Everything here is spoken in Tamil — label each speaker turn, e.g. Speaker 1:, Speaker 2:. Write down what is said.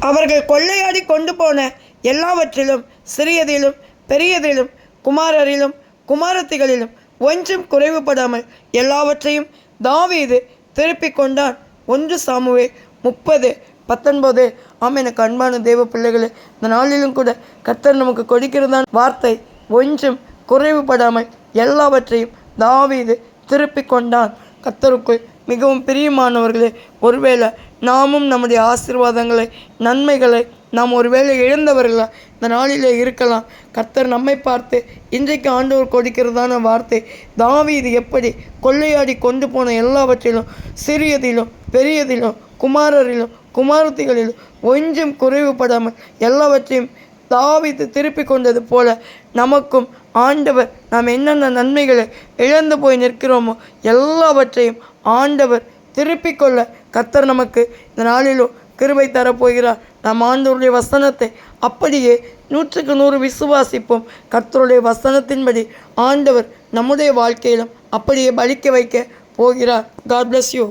Speaker 1: அவர்கள் கொள்ளையாடி கொண்டு போன எல்லாவற்றிலும் சிறியதிலும் பெரியதிலும் குமாரரிலும் குமாரத்திகளிலும் ஒன்றும் குறைவுபடாமல் எல்லாவற்றையும் தாவீது திருப்பிக் கொண்டான். 1 சாமுவேல் 30:19. எனக்கு அன்பான தேவ பிள்ளைகளே, இந்த நாளிலும் கூட கர்த்தர் நமக்கு கொடுக்கிறதான் வார்த்தை, ஒன்றும் குறைவுபடாமல் எல்லாவற்றையும் தாவீது திருப்பிக் கொண்டான். கர்த்தருக்குள் மிகவும் பிரியமானவர்களே, ஒருவேளை நாமும் நம்முடைய ஆசீர்வாதங்களை நன்மைகளை நாம் ஒருவேளை இழந்தவர்களாக இந்த நாளிலே இருக்கலாம். கர்த்தர் நம்மை பார்த்து இன்றைக்கு ஆண்டவர் கொடுக்கிறதான வார்த்தை, தாவீது எப்படி கொள்ளையாடி கொண்டு போன எல்லாவற்றிலும் சிறியதிலும் பெரியதிலும் குமாரரிலும் குமாரத்திகளிலும் ஒன்றும் குறைவுபடாமல் எல்லாவற்றையும் தாவீது திருப்பி கொண்டது போல நமக்கும் ஆண்டவர் நாம் என்னென்ன நன்மைகளை இழந்து போய் நிற்கிறோமோ எல்லாவற்றையும் ஆண்டவர் திருப்பிக் கொள்ள கர்த்தர் நமக்கு இந்த நாளிலும் கிருபை தரப்போகிறார். நாம் ஆண்டவருடைய வசனத்தை அப்படியே 100க்கு 100 விசுவாசிப்போம். கர்த்தருடைய வசனத்தின்படி ஆண்டவர் நம்முடைய வாழ்க்கையிலும் அப்படியே பலிக்க வைக்க போகிறார். God bless you.